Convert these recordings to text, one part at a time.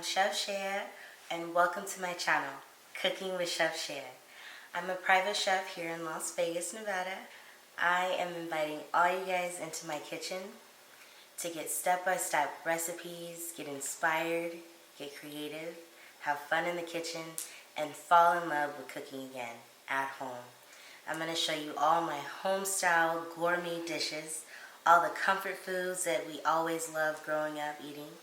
Chef Chaya, and welcome to my channel, Cooking with Chef Chaya. I'm a private chef here in Las Vegas, Nevada. I am inviting all you guys into my kitchen to get step-by-step recipes, get inspired, get creative, have fun in the kitchen, and fall in love with cooking again at home. I'm going to show you all my home-style gourmet dishes, all the comfort foods that we always loved growing up eating,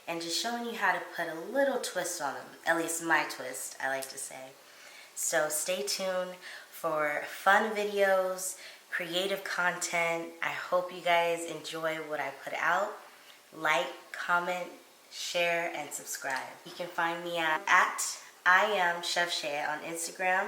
and just showing you how to put a little twist on them, at least my twist, I like to say. So stay tuned for fun videos, creative content. I hope you guys enjoy what I put out. Like, comment, share, and subscribe. You can find me at LambChopRecipe on Instagram,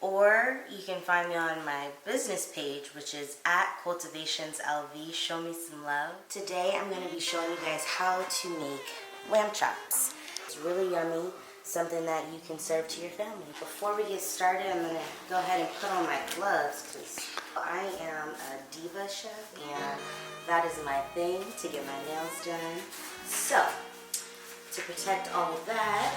or you can find me on my business page, which is at CultivationsLV. Show me some love. Today I'm going to be showing you guys how to make lamb chops. It's really yummy, something that you can serve to your family. Before we get started, I'm going to go ahead and put on my gloves because I am a diva chef and that is my thing, to get my nails done. So, to protect all of that,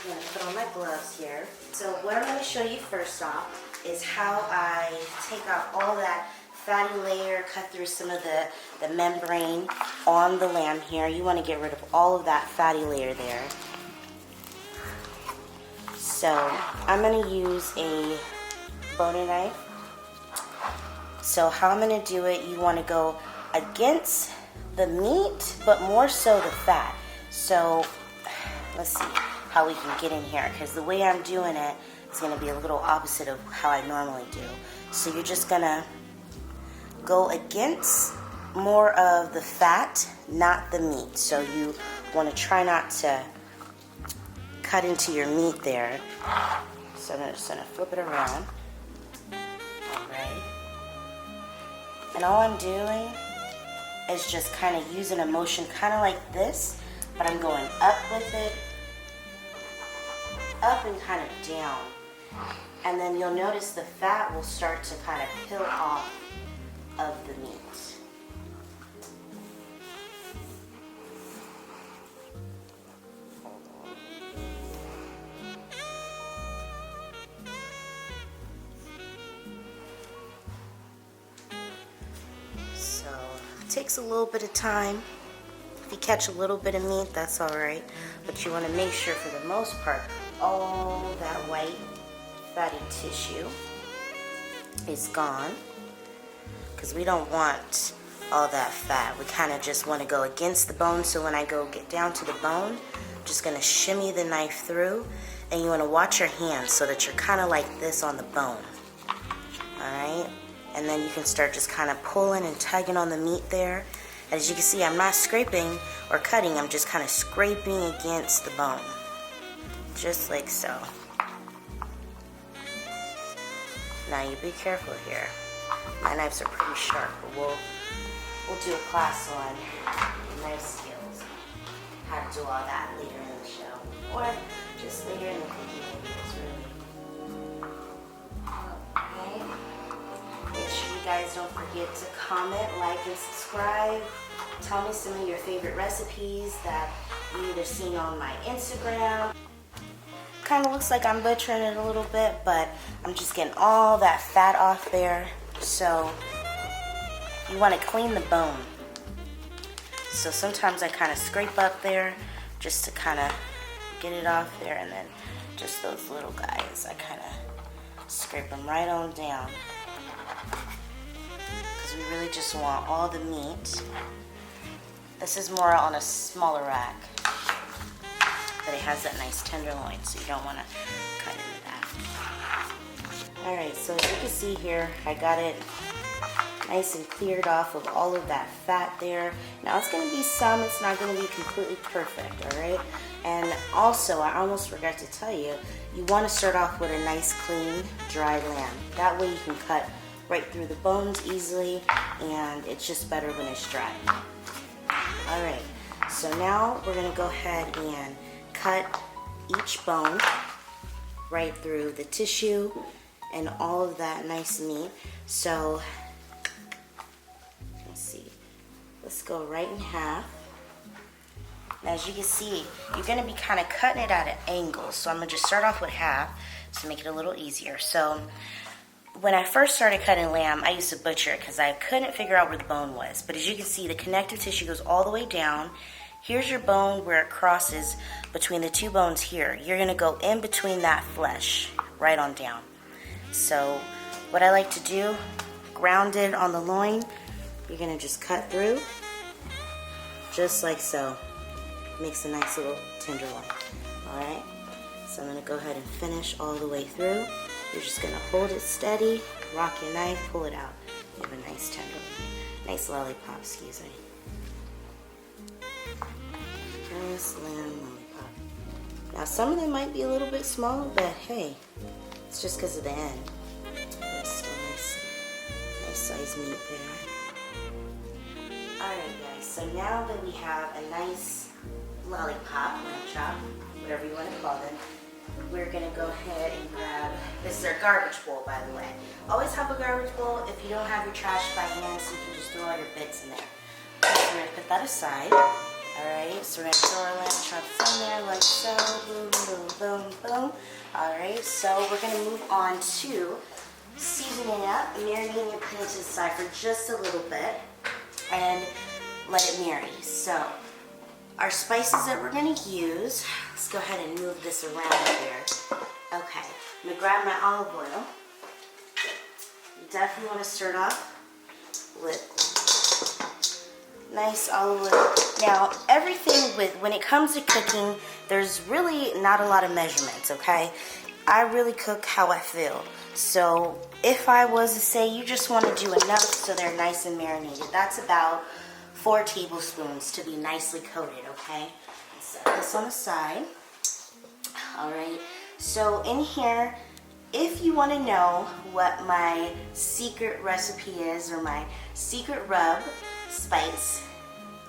I'm going to put on my gloves here. So what I'm going to show you first off is how I take out all that fatty layer, cut through some of the membrane on the lamb here. You want to get rid of all of that fatty layer there. So I'm going to use a boning knife. So how I'm going to do it, you want to go against the meat, but more so the fat. So let's see how we can get in here, because the way I'm doing it is going to be a little opposite of how I normally do. So you're just going to go against more of the fat, not the meat. So you want to try not to cut into your meat there. So I'm just going to flip it around. Alright. And all I'm doing is just kind of using a motion kind of like this, but I'm going up with it, up and kind of down, and then you'll notice the fat will start to kind of peel off of the meat. So it takes a little bit of time. If you catch a little bit of meat, that's alright, but you want to make sure for the most part all that white fatty tissue is gone, because we don't want all that fat. We kind of just want to go against the bone. So when I go get down to the bone, I'm just going to shimmy the knife through, and you want to watch your hands so that you're kind of like this on the bone. Alright, and then you can start just kind of pulling and tugging on the meat there. As you can see, I'm not scraping or cutting, I'm just kind of scraping against the bone. Just like so. Now you be careful here. My knives are pretty sharp, but we'll do a class on knife skills. How to do all that later in the show. Or just later in the cooking videos, really. Okay. Make sure you guys don't forget to comment, like, and subscribe. Tell me some of your favorite recipes that you either seen on my Instagram. Kind of looks like I'm butchering it a little bit, but I'm just getting all that fat off there. So you want to clean the bone. So sometimes I kind of scrape up there just to kind of get it off there, and then just those little guys, I kind of scrape them right on down, because we really just want all the meat. This is more on a smaller rack, but it has that nice tenderloin, so you don't want to cut into that. Alright, so as you can see here, I got it nice and cleared off of all of that fat there. Now it's going to be some, it's not going to be completely perfect, alright? And also, I almost forgot to tell you, you want to start off with a nice, clean, dry lamb. That way you can cut right through the bones easily, and it's just better when it's dry. Alright, so now we're going to go ahead and cut each bone right through the tissue and all of that nice meat. So let's see, let's go right in half. And as you can see, you're gonna be kind of cutting it at an angle. So I'm gonna just start off with half to make it a little easier. So when I first started cutting lamb, I used to butcher it because I couldn't figure out where the bone was. But as you can see, the connective tissue goes all the way down. Here's your bone where it crosses between the two bones here. You're gonna go in between that flesh, right on down. So what I like to do, grounded on the loin, you're gonna just cut through, just like so. Makes a nice little tenderloin, all right? So I'm gonna go ahead and finish all the way through. You're just gonna hold it steady, rock your knife, pull it out. You have a nice tenderloin, nice lollipop, excuse me. Nice lamb lollipop. Now some of them might be a little bit small, but hey, it's just because of the end. It's still nice size meat there. Alright guys, so now that we have a nice lollipop, lamb chop, whatever you want to call them, we're going to go ahead and grab, this is our garbage bowl by the way. Always have a garbage bowl if you don't have your trash by hand, so you can just throw all your bits in there. So we're going to put that aside. Alright, so we're going to throw our lamb chops in there like so, boom, boom, boom, boom. Alright, so we're going to move on to seasoning up, marinating and putting it to the side for just a little bit and let it marinate. So our spices that we're going to use, let's go ahead and move this around here. Okay, I'm going to grab my olive oil. You definitely want to start off with nice olive oil. Now, everything when it comes to cooking, there's really not a lot of measurements, okay? I really cook how I feel. So if I was to say you just want to do enough so they're nice and marinated, that's about 4 tablespoons to be nicely coated, okay? Set this on the side. All right, so in here, if you want to know what my secret recipe is or my secret rub spice,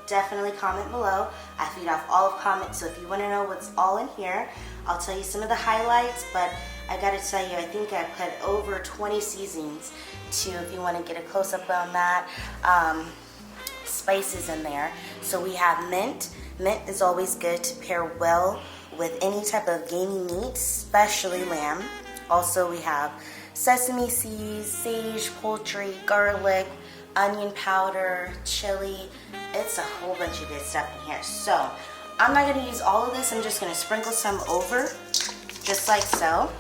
definitely comment below. I feed off all of comments, so if you want to know what's all in here, I'll tell you some of the highlights, but I gotta tell you, I think I put over 20 seasonings too, if you want to get a close-up on that. Spices in there. So we have mint. Mint is always good to pair well with any type of gamey meat, especially lamb. Also we have sesame seeds, sage, poultry, garlic, onion powder, chili. It's a whole bunch of good stuff in here. So I'm not going to use all of this. I'm just going to sprinkle some over, just like so.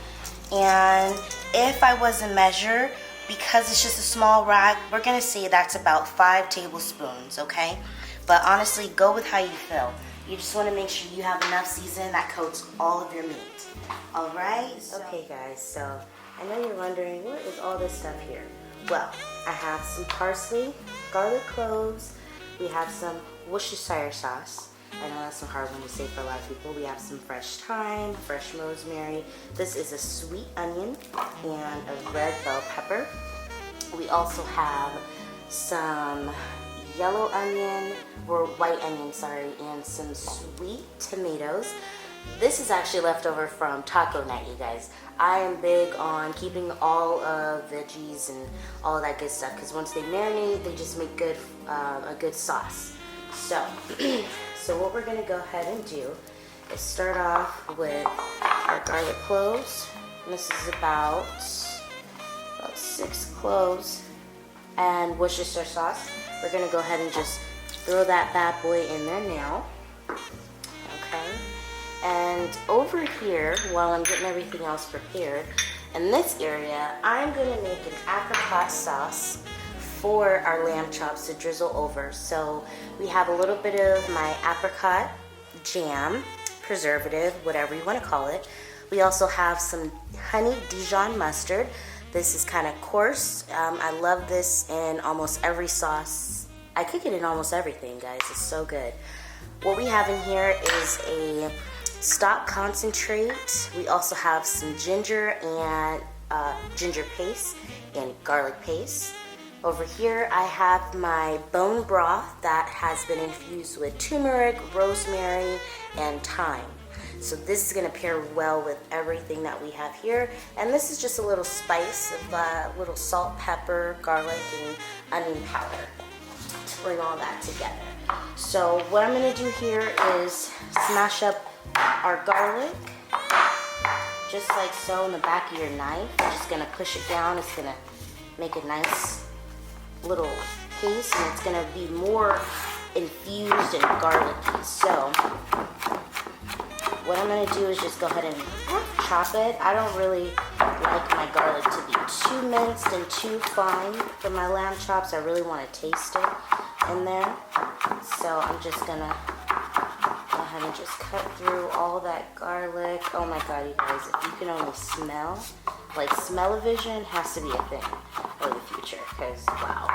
And if I was to measure, because it's just a small rag, we're going to say that's about 5 tablespoons, okay? But honestly, go with how you feel. You just want to make sure you have enough seasoning that coats all of your meat. All right? Okay, guys, so I know you're wondering, what is all this stuff here? Well, I have some parsley, garlic cloves, we have some Worcestershire sauce. I know that's a hard one to say for a lot of people. We have some fresh thyme, fresh rosemary. This is a sweet onion and a red bell pepper. We also have some yellow onion, or white onion, sorry, and some sweet tomatoes. This is actually leftover from taco night, you guys. I am big on keeping all of veggies and all of that good stuff, because once they marinate, they just make a good sauce. So, so what we're gonna go ahead and do is start off with our garlic cloves. And this is about 6 cloves and Worcestershire sauce. We're gonna go ahead and just throw that bad boy in there now. Okay. And over here, while I'm getting everything else prepared, in this area, I'm gonna make an apricot sauce for our lamb chops to drizzle over. So we have a little bit of my apricot jam, preservative, whatever you want to call it. We also have some honey Dijon mustard. This is kind of coarse. I love this in almost every sauce. I cook it in almost everything, guys. It's so good. What we have in here is a stock concentrate. We also have some ginger and ginger paste and garlic paste. Over here I have my bone broth that has been infused with turmeric, rosemary, and thyme. So this is going to pair well with everything that we have here. And this is just a little spice of little salt, pepper, garlic, and onion powder to bring all that together. So what I'm gonna do here is smash up our garlic, just like so, in the back of your knife. I'm just gonna push it down. It's gonna make a nice little paste, and it's gonna be more infused and garlicky. So what I'm gonna do is just go ahead and chop it. I don't really like my garlic to be too minced and too fine for my lamb chops. I really want to taste it in there. So I'm just gonna go ahead and just cut through all that garlic. Oh my God, you guys, if you can only smell, like smell-o-vision has to be a thing for the future, because wow.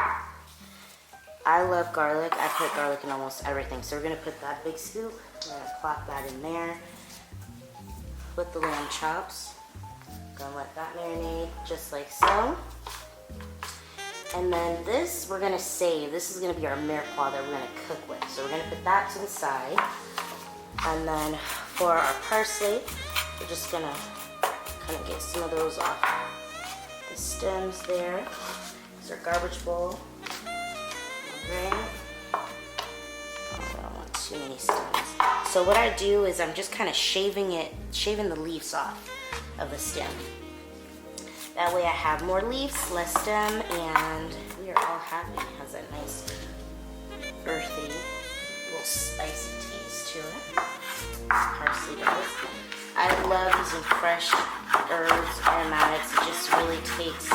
I love garlic. I put garlic in almost everything. So we're gonna put that big scoop. We're gonna plop that in there with the lamb chops. Gonna let that marinate just like so. And then this we're gonna save. This is gonna be our mirepoix that we're gonna cook with. So we're gonna put that to the side. And then for our parsley, we're just gonna kind of get some of those off the stems there. It's our garbage bowl. Right. Oh, I don't want too many stems. So what I do is I'm just kind of shaving the leaves off of the stem. That way I have more leaves, less stem, and we are all happy. It has that nice earthy, little spicy taste to it. Parsley does. I love using fresh herbs, aromatics. It just really takes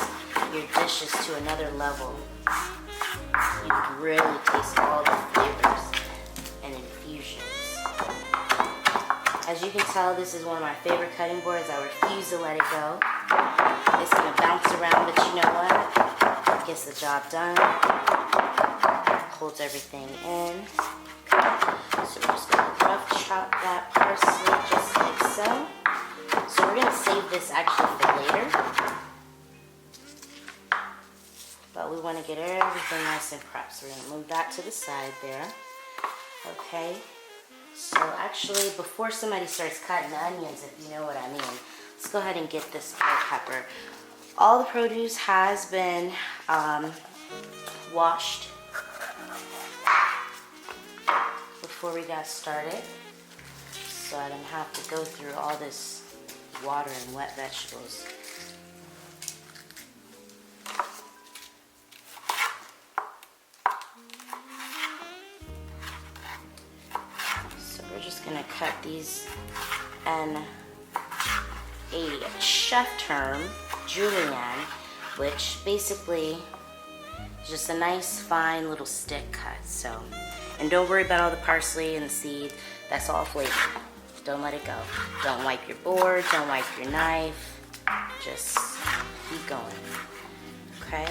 your dishes to another level. You can really taste all the flavors and infusions. As you can tell, this is one of my favorite cutting boards. I refuse to let it go. It's gonna bounce around, but you know what? It gets the job done. Holds everything in. So we're just gonna rough chop that parsley just like so. So we're gonna save this actually for later. But we want to get everything nice and prepped. So we're going to move that to the side there. Okay. So actually, before somebody starts cutting the onions, if you know what I mean, let's go ahead and get this bell pepper. All the produce has been washed before we got started. So I didn't have to go through all this water and wet vegetables. Gonna cut these in a chef term, julienne, which basically is just a nice fine little stick cut. So, and don't worry about all the parsley and the seed. That's all flavor. Don't let it go. Don't wipe your board. Don't wipe your knife. Just keep going. Okay.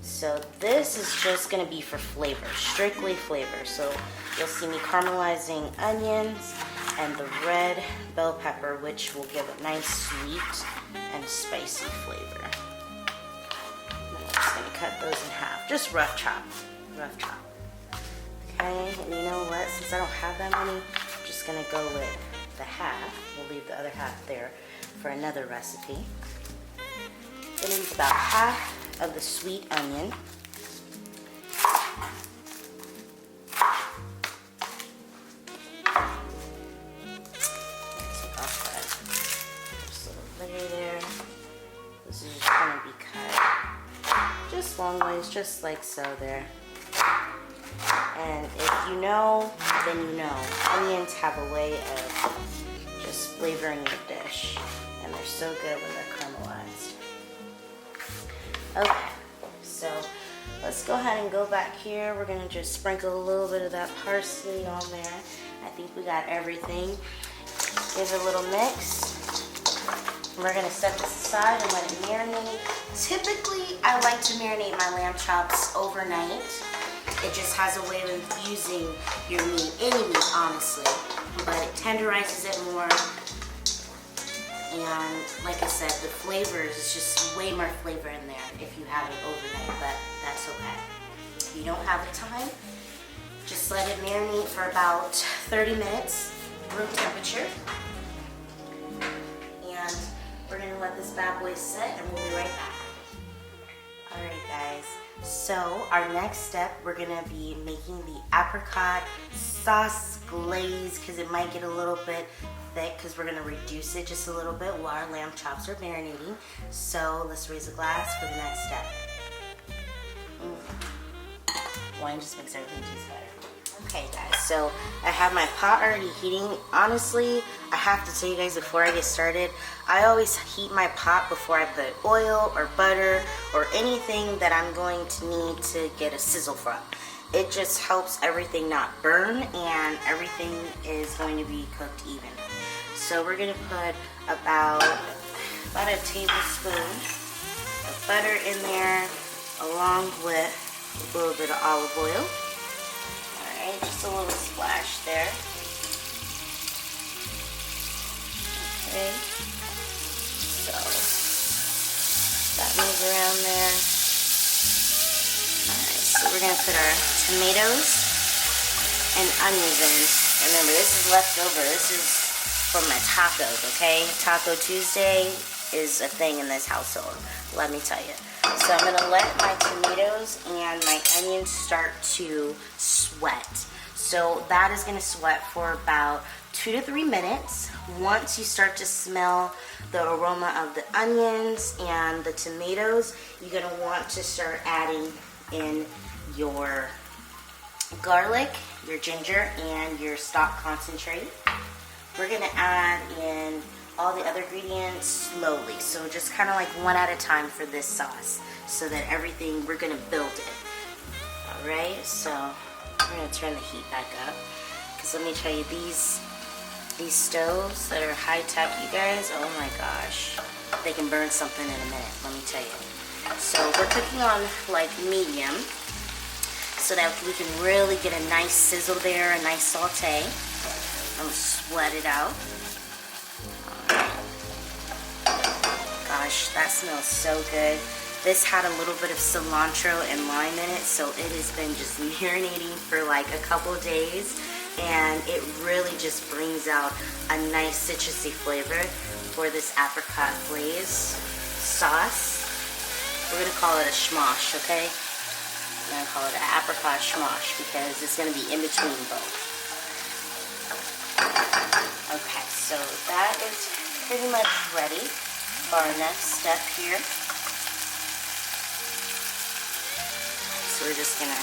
So this is just gonna be for flavor, strictly flavor. So you'll see me caramelizing onions and the red bell pepper, which will give a nice sweet and spicy flavor. And then I'm just gonna cut those in half, just rough chop, rough chop. Okay, and you know what? Since I don't have that many, I'm just gonna go with the half. We'll leave the other half there for another recipe. Gonna use about half of the sweet onion. Take off that just little layer there. This is just gonna be cut just long ways, just like so there. And if you know, then you know. Onions have a way of just flavoring your dish, and they're so good when they're caramelized. Okay, so let's go ahead and go back here. We're gonna just sprinkle a little bit of that parsley on there. I think we got everything. Give it a little mix. We're gonna set this aside and let it marinate. Typically, I like to marinate my lamb chops overnight. It just has a way of infusing your meat, any meat honestly, but it tenderizes it more. And like I said, the flavors, it's just way more flavor in there if you have it overnight, but that's okay. If you don't have the time, just let it marinate for about 30 minutes, room temperature. And we're gonna let this bad boy sit and we'll be right back. Alright guys, So our next step, we're gonna be making the apricot sauce glaze because it might get a little bit thick because we're gonna reduce it just a little bit while our lamb chops are marinating. So let's raise a glass for the next step. Wine just makes everything taste better. Okay guys, so I have my pot already heating. Honestly, I have to tell you guys before I get started, I always heat my pot before I put oil or butter or anything that I'm going to need to get a sizzle from. It just helps everything not burn and everything is going to be cooked even. So we're gonna put about a tablespoon of butter in there along with a little bit of olive oil. Alright, just a little splash there. Okay, so that moves around there. Alright, so we're going to put our tomatoes and onions in. Remember, this is leftover. This is from my tacos, okay? Taco Tuesday is a thing in this household, let me tell you. So I'm gonna let my tomatoes and my onions start to sweat. So that is gonna sweat for about 2 to 3 minutes. Once you start to smell the aroma of the onions and the tomatoes, you're gonna want to start adding in your garlic, your ginger, and your stock concentrate. We're gonna add in all the other ingredients slowly, so just kind of like one at a time for this sauce, so that everything, we're gonna build it. All right, so we're gonna turn the heat back up, because let me tell you, these stoves that are high tech, you guys, oh my gosh, they can burn something in a minute, let me tell you. So we're cooking on like medium, so that we can really get a nice sizzle there, a nice saute. I'm gonna sweat it out. Gosh, that smells so good. This had a little bit of cilantro and lime in it, so it has been just marinating for like a couple days, and it really just brings out a nice citrusy flavor for this apricot glaze sauce. We're gonna call it a schmosh, okay? I'm gonna call it an apricot schmosh because it's gonna be in between both. Okay, so that is pretty much ready for our next step here. So we're just gonna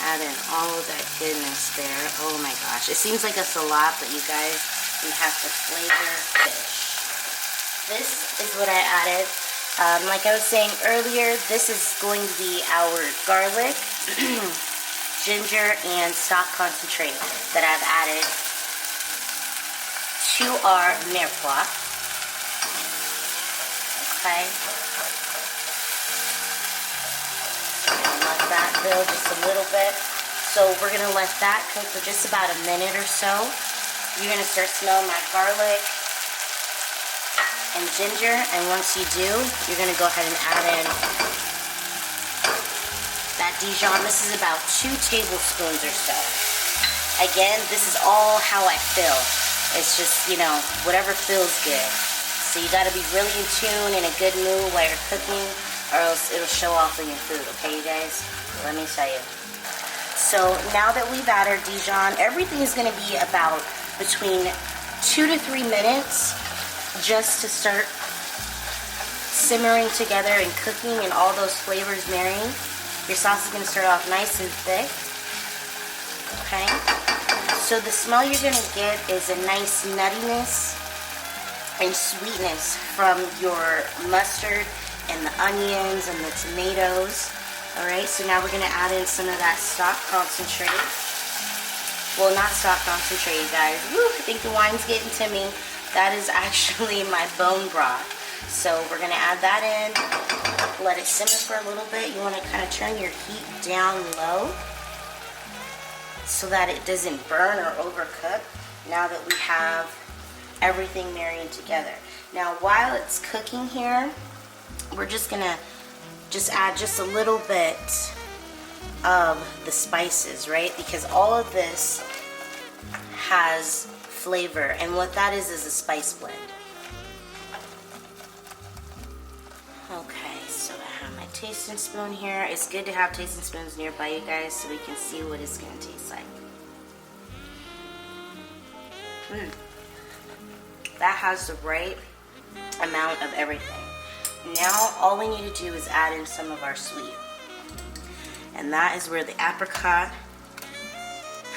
add in all of that goodness there. Oh my gosh, it seems like it's a lot, but you guys, we have to flavor fish. This is what I added. Like I was saying earlier, this is going to be our garlic, ginger, and stock concentrate that I've added to our mirepoix. Okay. Let that build just a little bit. So we're gonna let that cook for just about a minute or so. You're gonna start smelling that garlic and ginger, and once you do, you're gonna go ahead and add in that Dijon. This is about 2 tablespoons or so. Again, this is all how I feel. It's just, you know, whatever feels good. So you gotta be really in tune, in a good mood while you're cooking, or else it'll show off in your food, okay you guys? Let me tell you. So now that we've added our Dijon, everything is gonna be about between 2 to 3 minutes just to start simmering together and cooking and all those flavors marrying. Your sauce is gonna start off nice and thick, okay? So the smell you're gonna get is a nice nuttiness and sweetness from your mustard and the onions and the tomatoes. Alright, so now we're gonna add in some of that stock concentrate. Well, not stock concentrate, you guys. Woo, I think the wine's getting to me. That is actually my bone broth. So we're gonna add that in, let it simmer for a little bit. You wanna kind of turn your heat down low so that it doesn't burn or overcook now that we have everything marrying together. Now while it's cooking here, we're just gonna add just a little bit of the spices, right? Because all of this has flavor, and what that is a spice blend. Okay, so I have my tasting spoon here. It's good to have tasting spoons nearby you guys so we can see what it's going to taste like. That has the right amount of everything. Now all we need to do is add in some of our sweet. And that is where the apricot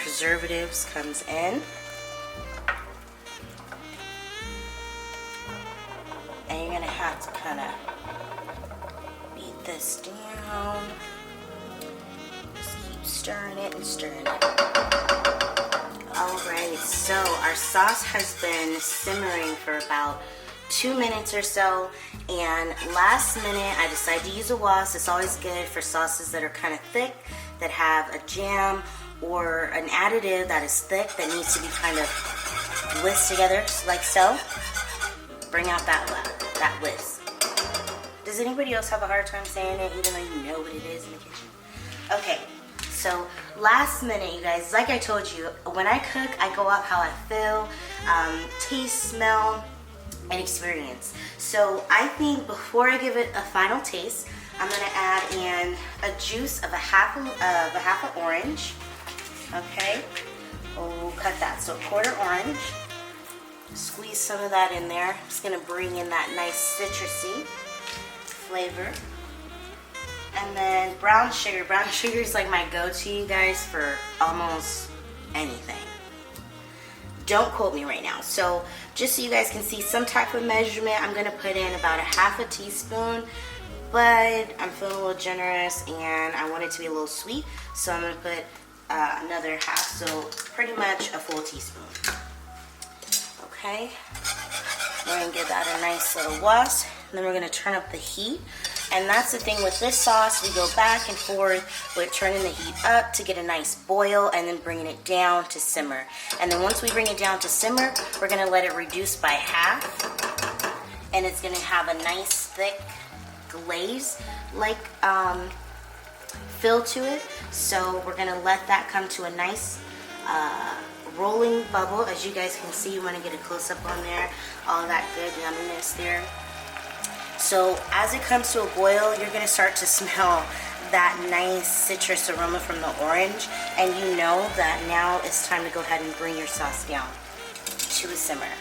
preservatives comes in. And you're gonna have to kind of beat this down. Just keep stirring it and stirring it. Alright, so our sauce has been simmering for about 2 minutes or so, and last minute I decided to use a wasp. It's always good for sauces that are kind of thick, that have a jam or an additive that is thick that needs to be kind of whisked together like so. Bring out that whisk. Does anybody else have a hard time saying it even though you know what it is in the kitchen? Okay, so last minute, you guys, like I told you, when I cook, I go off how I feel, taste, smell, and experience. So I think before I give it a final taste, I'm gonna add in a juice of a half an orange. Okay, we'll cut that. So a quarter orange. Squeeze some of that in there. It's gonna bring in that nice citrusy flavor. And then brown sugar. Brown sugar is like my go-to, you guys, for almost anything. Don't quote me right now. So just so you guys can see some type of measurement, I'm gonna put in about a half a teaspoon, but I'm feeling a little generous and I want it to be a little sweet, so I'm gonna put another half, so pretty much a full teaspoon. Okay, we're gonna give that a nice little whisk, and then we're gonna turn up the heat. And that's the thing with this sauce, we go back and forth with turning the heat up to get a nice boil and then bringing it down to simmer. And then once we bring it down to simmer, we're gonna let it reduce by half, and it's gonna have a nice thick glaze like feel to it. So we're gonna let that come to a nice rolling bubble. As you guys can see, you want to get a close-up on there, all that good yumminess there. So as it comes to a boil, you're going to start to smell that nice citrus aroma from the orange, and you know that now it's time to go ahead and bring your sauce down to a simmer.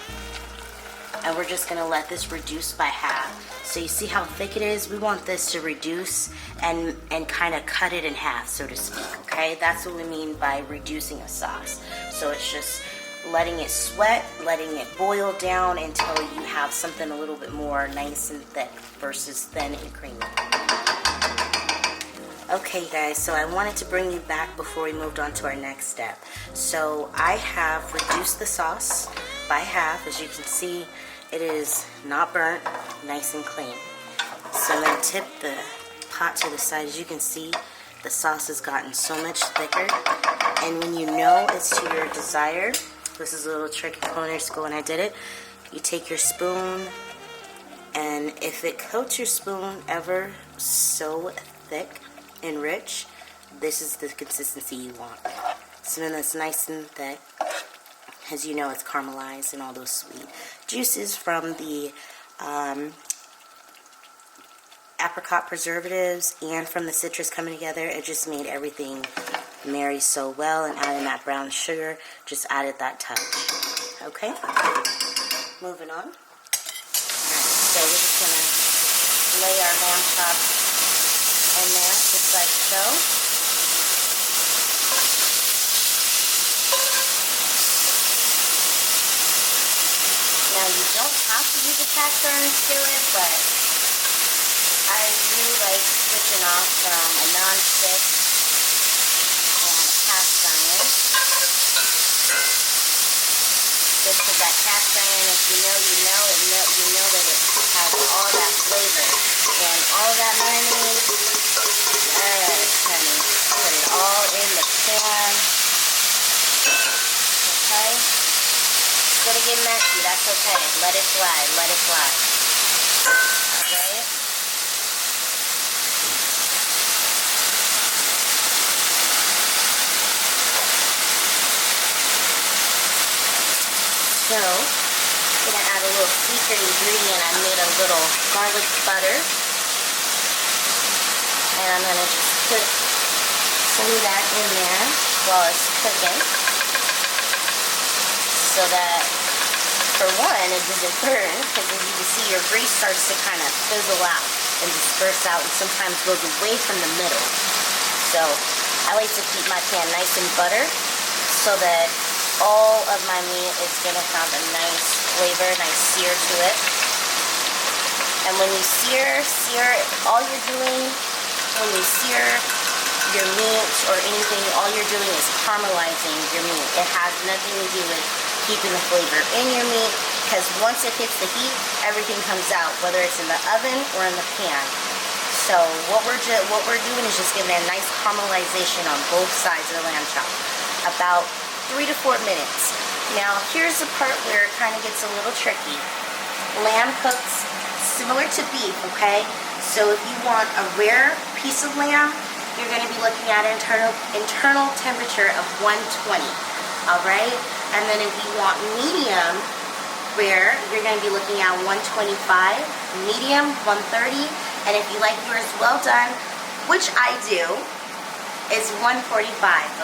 And we're just going to let this reduce by half. So you see how thick it is? We want this to reduce and kind of cut it in half, so to speak, okay? That's what we mean by reducing a sauce. So it's just letting it sweat, letting it boil down until you have something a little bit more nice and thick versus thin and creamy. Okay guys, so I wanted to bring you back before we moved on to our next step. So I have reduced the sauce by half. As you can see, it is not burnt, nice and clean. So I'm going to tip the pot to the side. As you can see, the sauce has gotten so much thicker. And when you know it's to your desire, this is a little trick in culinary school when I did it. You take your spoon, and if it coats your spoon ever so thick and rich, this is the consistency you want. Something that's nice and thick. As you know, it's caramelized and all those sweet juices from the apricot preservatives and from the citrus coming together. It just made everything marry so well, and adding that brown sugar just added that touch. Okay, moving on. Alright, so we're just gonna lay our lamb chops in there just like so. Now you don't have to use a cast iron skillet, but I do like switching off from a non-stick and a cast iron. Just because that cast iron, if you know, you know, and you know that it has all that flavor and all that marinade. Yes, honey. Put it all in the pan. Okay? It's gonna get messy, that's okay. Let it slide, let it slide. Alright? So, I'm gonna add a little secret ingredient. I made a little garlic butter. And I'm going to just put some of that in there while it's cooking, so that, for one, it doesn't burn, because as you can see, your grease starts to kind of fizzle out and disperse out, and sometimes goes away from the middle. So I like to keep my pan nice and buttered, so that all of my meat is going to have a nice flavor, nice sear to it. And when you sear, all you're doing, when you sear your meat or anything, all you're doing is caramelizing your meat. It has nothing to do with keeping the flavor in your meat, because once it hits the heat, everything comes out, whether it's in the oven or in the pan. So what we're doing is just giving it a nice caramelization on both sides of the lamb chop, about 3 to 4 minutes. Now here's the part where it kind of gets a little tricky. Lamb cooks similar to beef, okay? So if you want a rare piece of lamb, you're going to be looking at an internal temperature of 120, all right? And then if you want medium rare, you're going to be looking at 125, medium 130, and if you like yours well done, which I do, is 145,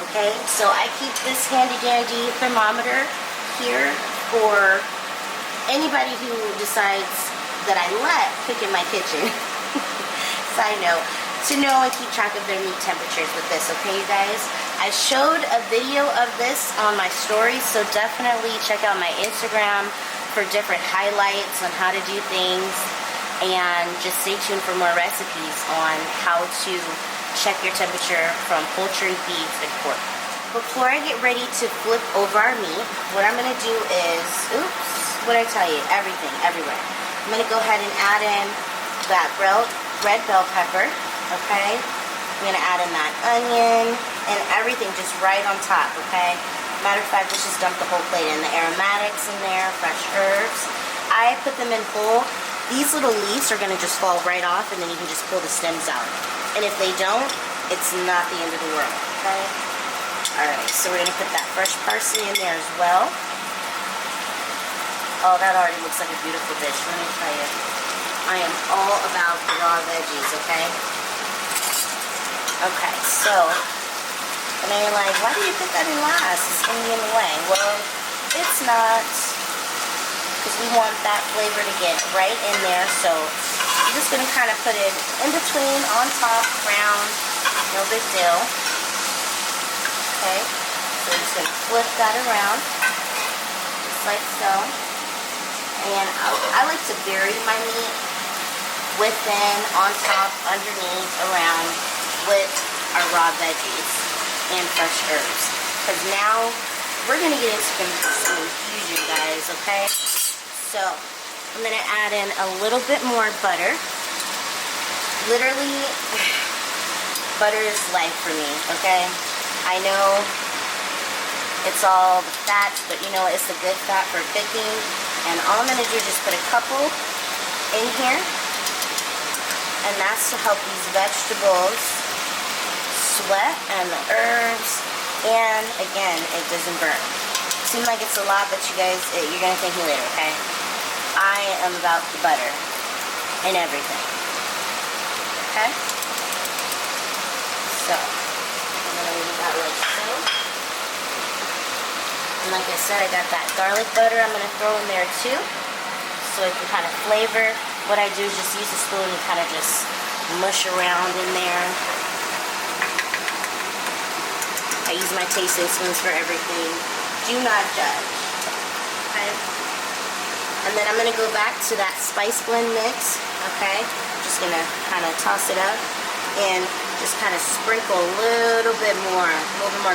okay? So I keep this handy dandy thermometer here for anybody who decides that I let cook in my kitchen. Side note, to know and keep track of their meat temperatures with this, okay, you guys? I showed a video of this on my stories, so definitely check out my Instagram for different highlights on how to do things, and just stay tuned for more recipes on how to check your temperature from poultry, beef, and pork. Before I get ready to flip over our meat, what I'm going to do is, oops, what did I tell you? Everything, everywhere. I'm going to go ahead and add in that red bell pepper, okay? I'm going to add in that onion and everything just right on top, okay? Matter of fact, let's just dump the whole plate in. The aromatics in there, fresh herbs. I put them in whole. These little leaves are going to just fall right off, and then you can just pull the stems out. And if they don't, it's not the end of the world, okay? Alright, so we're going to put that fresh parsley in there as well. Oh, that already looks like a beautiful dish, let me tell you. I am all about the raw veggies, okay? Okay, so, and then you're like, why do you put that in last? It's going to be in the way. Well, it's not, because we want that flavor to get right in there, so I'm just going to kind of put it in between, on top, around, no big deal. Okay, so I'm just going to flip that around, just like so. And I like to bury my meat within, on top, underneath, around, with our raw veggies and fresh herbs. Because now we're going to get into some infusion, guys, okay? So I'm going to add in a little bit more butter. Literally, butter is life for me, okay? I know it's all the fats, but you know, it's the good fat for cooking. And all I'm going to do is just put a couple in here. And that's to help these vegetables sweat, and the herbs, and again, it doesn't burn. Seems like it's a lot, but you guys, you're going to thank me later, okay? I am about the butter and everything. Okay? So, I'm going to leave that like so. And like I said, I got that garlic butter I'm going to throw in there too, so it can kind of flavor. What I do is just use a spoon and kind of just mush around in there. I use my tasting spoons for everything. Do not judge. Okay? And then I'm going to go back to that spice blend mix. Okay? I'm just going to kind of toss it up and just kind of sprinkle a little bit more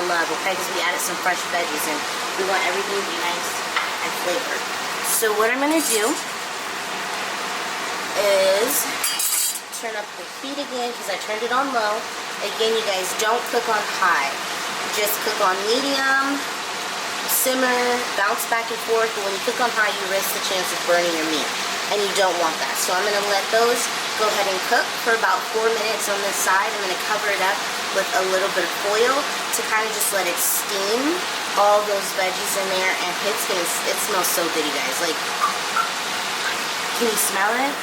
love, okay? Because we added some fresh veggies and we want everything to be nice and flavored. So what I'm going to do is turn up the heat again, because I turned it on low. Again, you guys, don't cook on high. Just cook on medium, simmer, bounce back and forth. But when you cook on high, you risk the chance of burning your meat, and you don't want that. So I'm going to let those go ahead and cook for about 4 minutes on this side. I'm going to cover it up with a little bit of foil to kind of just let it steam all those veggies in there, and it smells so good, you guys. Like, can you smell it?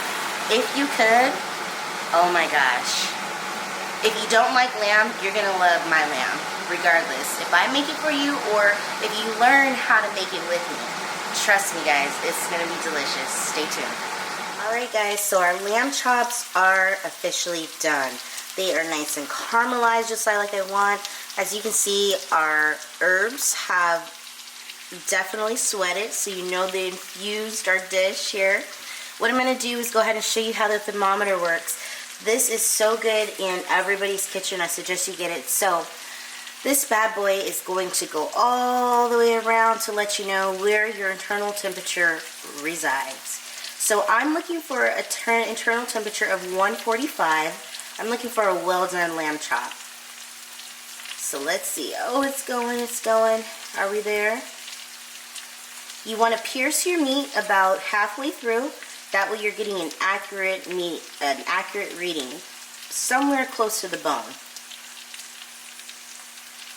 If you could, oh my gosh. If you don't like lamb, you're gonna love my lamb, regardless. If I make it for you or if you learn how to make it with me, trust me guys, it's gonna be delicious. Stay tuned. Alright guys, so our lamb chops are officially done. They are nice and caramelized just like I want. As you can see, our herbs have definitely sweated, so you know they infused our dish here. What I'm going to do is go ahead and show you how the thermometer works. This is so good in everybody's kitchen. I suggest you get it. So this bad boy is going to go all the way around to let you know where your internal temperature resides. So I'm looking for an internal temperature of 145. I'm looking for a well done lamb chop. So let's see. Oh, it's going, it's going. Are we there? You want to pierce your meat about halfway through. That way you're getting an accurate reading somewhere close to the bone.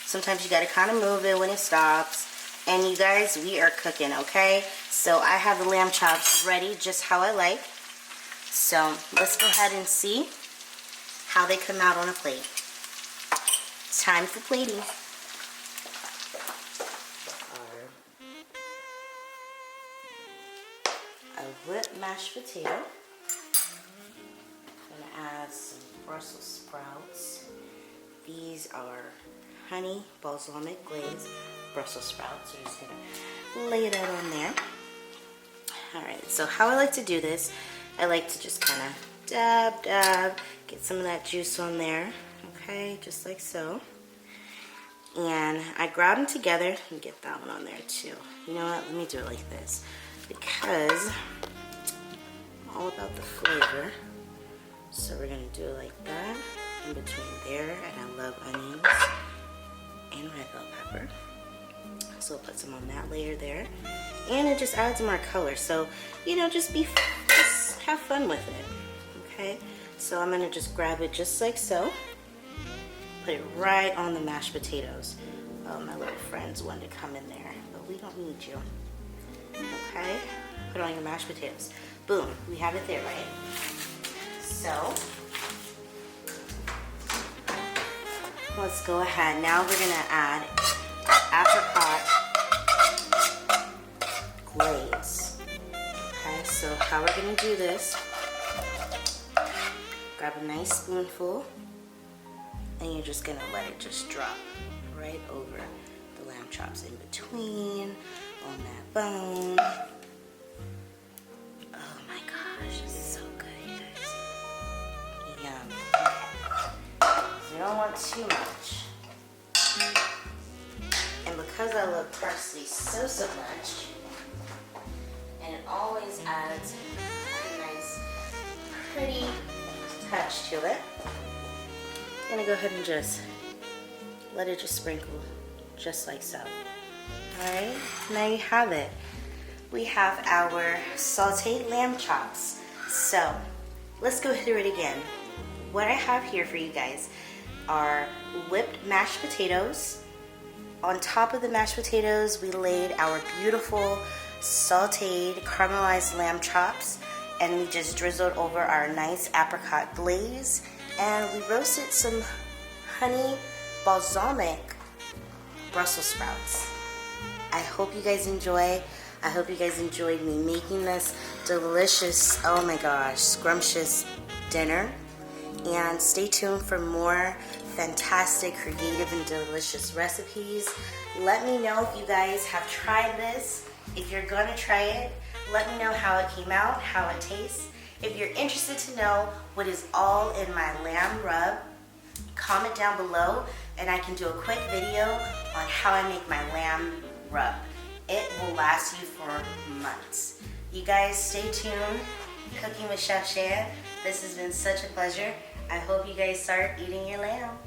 Sometimes you got to kind of move it when it stops. And you guys, we are cooking, okay? So I have the lamb chops ready just how I like. So let's go ahead and see how they come out on a plate. It's time for plating. A whipped mashed potato. I'm gonna add some Brussels sprouts. These are honey balsamic glaze Brussels sprouts. So I'm just gonna lay that on there. Alright, so how I like to do this, I like to just kind of dab, get some of that juice on there. Okay, just like so. And I grab them together and get that one on there too. You know what, let me do it like this, because I'm all about the flavor. So we're gonna do it like that, in between there, and I love onions and red bell pepper. So we'll put some on that layer there, and it just adds more color. So, you know, just have fun with it, okay? So I'm gonna just grab it just like so, put it right on the mashed potatoes. Oh, my little friends wanted to come in there, but we don't need you. Okay, put on your mashed potatoes. Boom, we have it there, right? So, let's go ahead. Now we're gonna add apricot glaze. Okay, so how we're gonna do this, grab a nice spoonful, and you're just gonna let it just drop right over the lamb chops, in between, on that bone. Oh my gosh, this is so good, you guys. Yum. Okay. So you don't want too much. And because I love parsley so much, and it always adds a nice, pretty touch to it, I'm gonna go ahead and just let it just sprinkle, just like so. Alright, now you have it. We have our sauteed lamb chops. So, let's go through it again. What I have here for you guys are whipped mashed potatoes. On top of the mashed potatoes, we laid our beautiful sauteed caramelized lamb chops, and we just drizzled over our nice apricot glaze, and we roasted some honey balsamic Brussels sprouts. I hope you guys enjoy. I hope you guys enjoyed me making this delicious, oh my gosh, scrumptious dinner. And stay tuned for more fantastic, creative, and delicious recipes. Let me know if you guys have tried this. If you're gonna try it, let me know how it came out, how it tastes. If you're interested to know what is all in my lamb rub, comment down below and I can do a quick video on how I make my lamb rub. It will last you for months. You guys stay tuned. Cooking with Chef Chaya. This has been such a pleasure. I hope you guys start eating your lamb.